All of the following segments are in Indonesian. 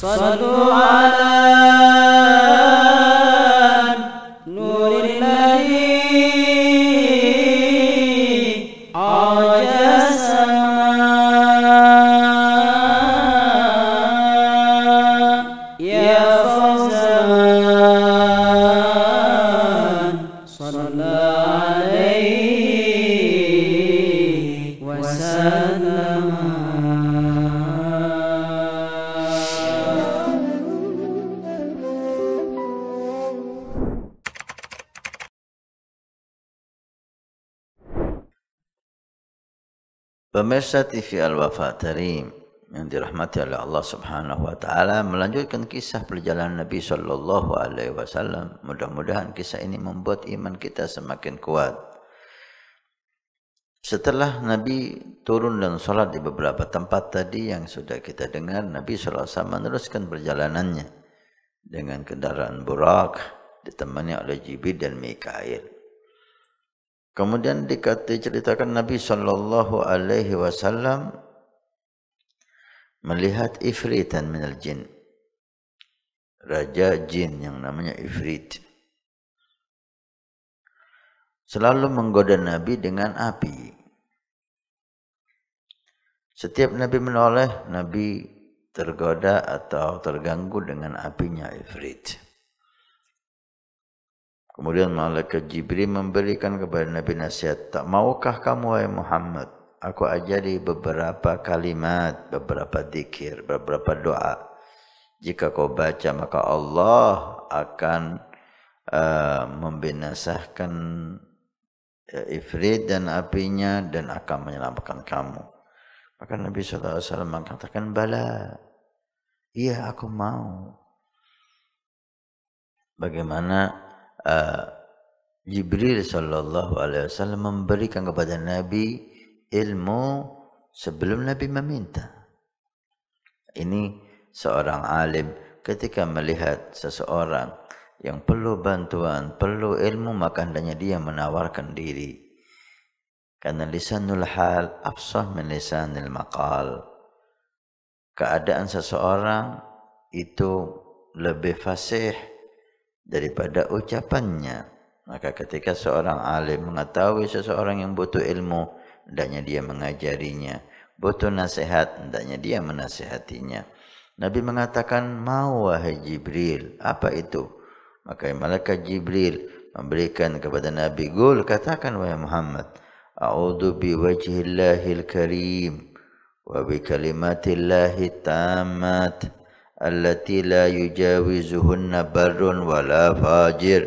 صلوا على نور الذي عرج السماء يا فوز من صلى عليه وسلم. Pemirsa TV Al-Wafa Tarim yang dirahmati oleh Allah Subhanahu wa taala, melanjutkan kisah perjalanan Nabi sallallahu alaihi wasallam. Mudah-mudahan kisah ini membuat iman kita semakin kuat. Setelah Nabi turun dan sholat di beberapa tempat tadi yang sudah kita dengar, Nabi sallallahu alaihi wasallam meneruskan perjalanannya dengan kendaraan Burak ditemani oleh Jibril dan Mikail. Kemudian diceritakan Nabi sallallahu alaihi wasallam melihat ifritan minal jin, raja jin yang namanya Ifrit, selalu menggoda Nabi dengan api. Setiap Nabi menoleh, Nabi tergoda atau terganggu dengan apinya Ifrit. Kemudian malaikat Jibril memberikan kepada Nabi nasihat, tak maukah kamu wahai Muhammad, aku ajari beberapa kalimat, beberapa zikir, beberapa doa. Jika kau baca maka Allah akan membinasakan Ifrit dan apinya dan akan menyelamatkan kamu. Maka Nabi SAW mengatakan, bala, iya aku mau. Bagaimana Jibril sallallahu alaihi wasallam memberikan kepada Nabi ilmu sebelum Nabi meminta. Ini seorang alim ketika melihat seseorang yang perlu bantuan, perlu ilmu, maka hendaknya dia menawarkan diri. Karena lisanul hal afsah min lisanil maqal. Keadaan seseorang itu lebih fasih daripada ucapannya. Maka ketika seorang alim mengetahui seseorang yang butuh ilmu, hendaknya dia mengajarinya. Butuh nasihat, hendaknya dia menasihatinya. Nabi mengatakan, mau wahai Jibril. Apa itu? Maka malaikat Jibril memberikan kepada Nabi, qul, katakan wahai Muhammad, a'udzu biwajhillahil karim wa bi kalimatillahi tammat allati la yujawizuhunna barrun wala fajir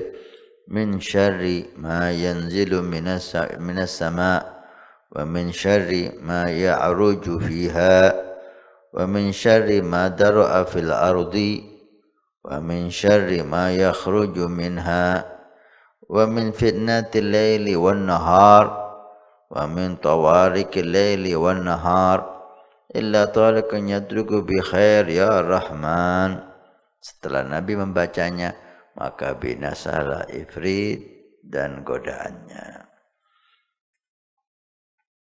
min syarri ma yanzilu minas sama' wa min syarri ma ya'ruju fiha wa min syarri ma dara'a fil ardi wa min syarri ma yakhruju minha wa min fitnatil laili wan nahar wa min tawarikil laili wan nahar illa tariqan yadruku bi khair ya Rahman. Setelah Nabi membacanya, maka binasalah Ifrit dan godaannya.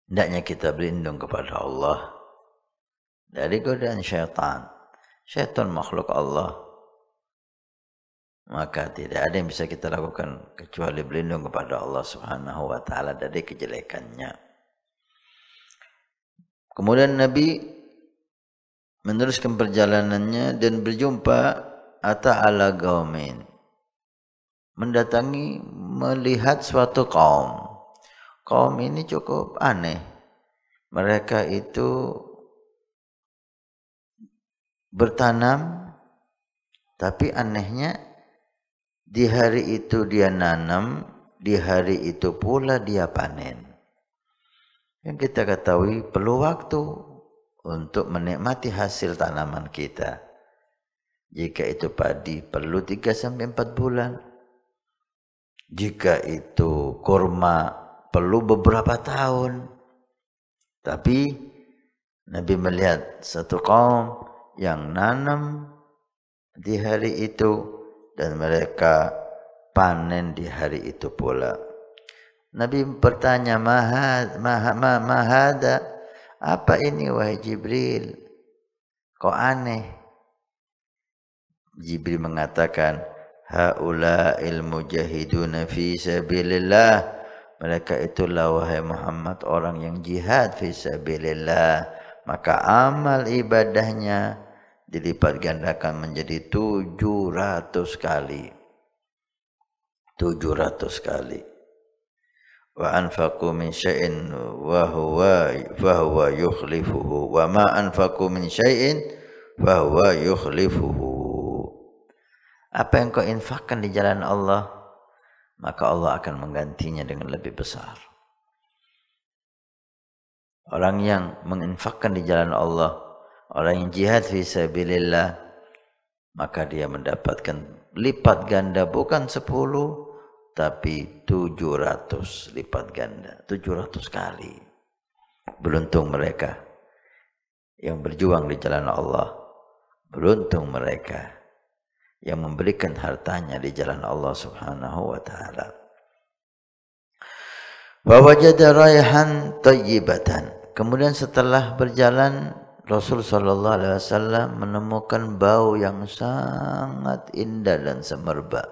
Hendaknya kita berlindung kepada Allah dari godaan syaitan. Syaitan makhluk Allah. Maka tidak ada yang bisa kita lakukan kecuali berlindung kepada Allah Subhanahu wa taala dari kejelekannya. Kemudian Nabi meneruskan perjalanannya dan berjumpa ala qaumin, mendatangi, melihat suatu kaum. Kaum ini cukup aneh. Mereka itu bertanam, tapi anehnya di hari itu dia nanam, di hari itu pula dia panen. Yang kita ketahui perlu waktu untuk menikmati hasil tanaman kita. Jika itu padi perlu 3-4 bulan. Jika itu kurma perlu beberapa tahun. Tapi Nabi melihat satu kaum yang nanam di hari itu dan mereka panen di hari itu pula. Nabi bertanya, mahada, apa ini wahai Jibril? Kok aneh? Jibril mengatakan, haula'il mujahiduna fi sabilillah. Mereka itulah wahai Muhammad orang yang jihad fi sabilillah. Maka amal ibadahnya dilipat gandakan menjadi 700 kali. 700 kali. Wa anfaqu min syai'in wa huwa yukhlifuhu wa ma anfaqu min syai'in fa huwa yukhlifuhu. Apa yang kau infakkan di jalan Allah, maka Allah akan menggantinya dengan lebih besar. Orang yang menginfakkan di jalan Allah, orang yang jihad fi sabilillah, maka dia mendapatkan lipat ganda, bukan 10 tapi 700 lipat ganda, 700 kali. Beruntung mereka yang berjuang di jalan Allah, beruntung mereka yang memberikan hartanya di jalan Allah Subhanahu wa taala. Wa wajada raihan thayyibatan. Kemudian setelah berjalan, Rasul sallallahu alaihi wasallam menemukan bau yang sangat indah dan semerbak.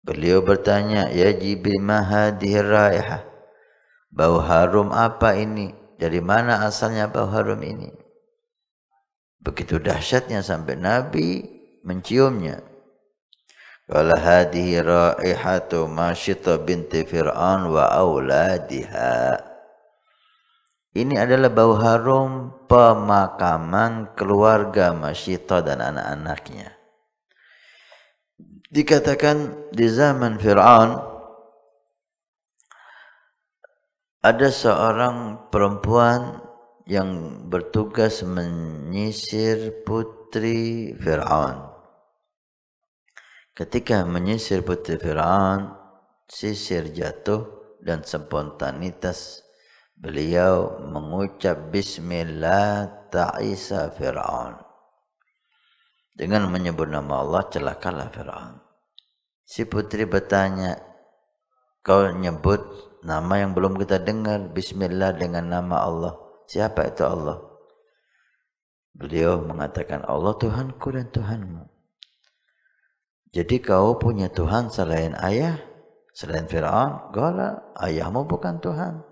Beliau bertanya, "Ya Jibril, ma hadhihi raihah?" Bau harum apa ini? Dari mana asalnya bau harum ini? Begitu dahsyatnya sampai Nabi menciumnya. Qala hadhihi raihatu Masyitah binti Fir'aun wa auladiha. Ini adalah bau harum pemakaman keluarga Masyitah dan anak-anaknya. Dikatakan di zaman Fir'aun ada seorang perempuan yang bertugas menyisir putri Fir'aun. Ketika menyisir putri Fir'aun, sisir jatuh dan spontanitas beliau mengucap Bismillah ta'isa Fir'aun. Dengan menyebut nama Allah, celakalah Fir'aun. Si putri bertanya, kau nyebut nama yang belum kita dengar, Bismillah dengan nama Allah. Siapa itu Allah? Beliau mengatakan, Allah Tuhanku dan Tuhanmu. Jadi kau punya Tuhan selain ayah, selain Fir'aun? Gola, ayahmu bukan Tuhan.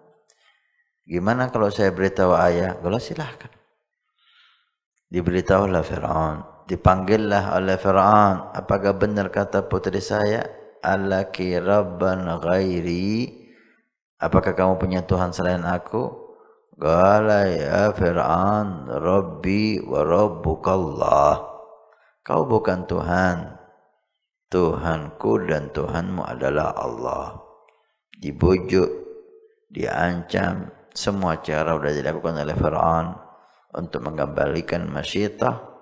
Gimana kalau saya beritahu ayah? Gola, silahkan. Diberitahulah Fir'aun. Dipanggillah oleh Fir'aun. Apakah benar kata putri saya? Alaki rabban ghairi. Apakah kamu punya Tuhan selain aku? Gola ya Fir'aun, Rabbi wa Rabbukallah. Kau bukan Tuhan. Tuhanku dan Tuhanmu adalah Allah. Dibujuk, diancam, semua cara sudah dilakukan oleh Fir'aun untuk mengembalikan Masyitah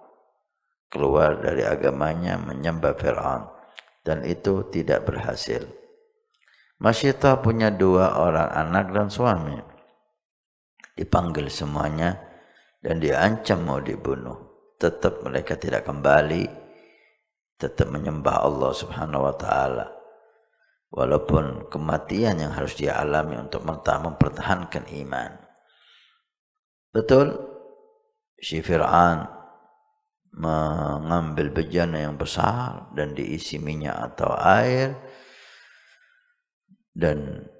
keluar dari agamanya, menyembah Fir'aun, dan itu tidak berhasil. Masyitah punya 2 orang anak dan suami. Dipanggil semuanya dan diancam mau dibunuh. Tetap mereka tidak kembali, tetap menyembah Allah Subhanahu wa taala. Walaupun kematian yang harus dia alami untuk mempertahankan iman. Betul, si Fir'aun mengambil bejana yang besar dan diisi minyak atau air dan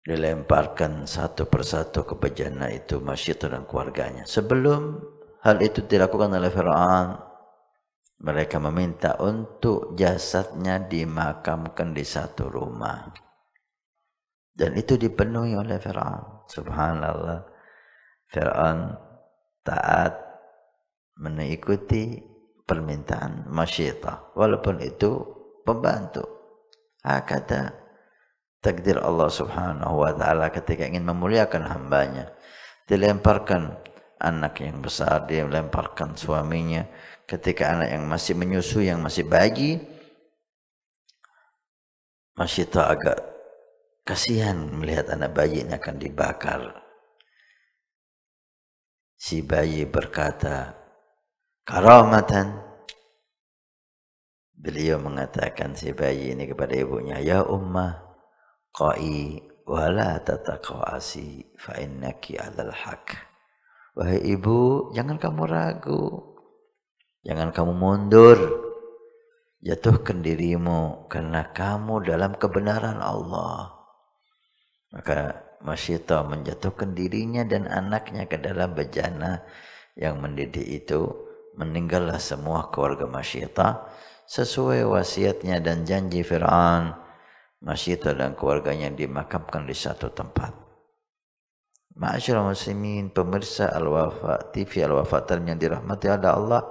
dilemparkan satu persatu ke bejana itu Masyitah dan keluarganya. Sebelum hal itu dilakukan oleh Fir'aun, mereka meminta untuk jasadnya dimakamkan di satu rumah. Dan itu dipenuhi oleh Fir'aun. Subhanallah. Fir'aun taat mengikuti permintaan Masyitah. Walaupun itu pembantu. Hakata takdir Allah Subhanahu wa ta'ala ketika ingin memuliakan hambanya. Dilemparkan anak yang besar, dilemparkan suaminya. Ketika anak yang masih menyusui, yang masih bayi, Masyitah agak kasihan melihat anak bayi ini akan dibakar. Si bayi berkata, karamatan. Beliau mengatakan si bayi ini kepada ibunya, ya ummah, qa'i wa la tataqawasi fa innaki 'alal haq. Wahai ibu, jangan kamu ragu. Jangan kamu mundur. Jatuhkan dirimu karena kamu dalam kebenaran Allah. Maka Masyitah menjatuhkan dirinya dan anaknya ke dalam bejana yang mendidih itu. Meninggallah semua keluarga Masyitah sesuai wasiatnya dan janji Fir'aun. Masyitah dan keluarganya dimakamkan di satu tempat. Ma'asyiral muslimin, pemirsa Al-Wafa TV Al-Wafa yang dirahmati oleh Allah.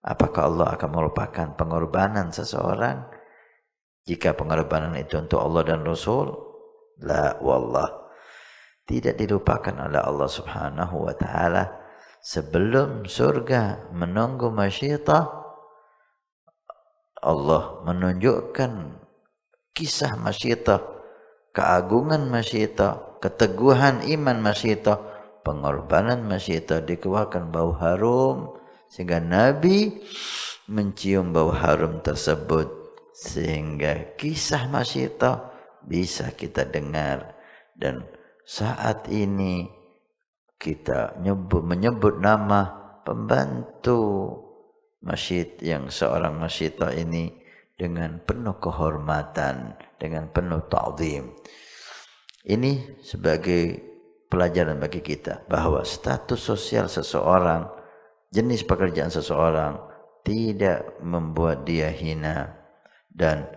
Apakah Allah akan melupakan pengorbanan seseorang jika pengorbanan itu untuk Allah dan Rasul? La wallah. Tidak dilupakan oleh Allah Subhanahu wa taala. Sebelum surga menunggu Masyitah, Allah menunjukkan kisah Masyitah, keagungan Masyitah, keteguhan iman Masyitah, pengorbanan Masyitah, dikeluarkan bau harum sehingga Nabi mencium bau harum tersebut, sehingga kisah Masyitah bisa kita dengar. Dan saat ini kita menyebut nama pembantu yang seorang Masyitah ini dengan penuh kehormatan, dengan penuh ta'zim. Ini sebagai pelajaran bagi kita bahwa status sosial seseorang, jenis pekerjaan seseorang tidak membuat dia hina, dan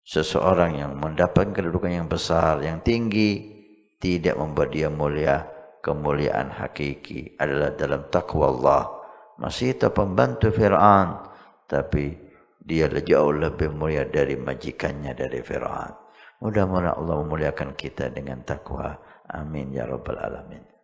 seseorang yang mendapatkan kedudukan yang besar, yang tinggi, tidak membuat dia mulia. Kemuliaan hakiki adalah dalam taqwa Allah. Masyitah pembantu Fir'aun, tapi dia jauh lebih mulia dari majikannya, dari Fir'aun. Mudah-mudahan Allah memuliakan kita dengan taqwa. Amin ya rabbal alamin.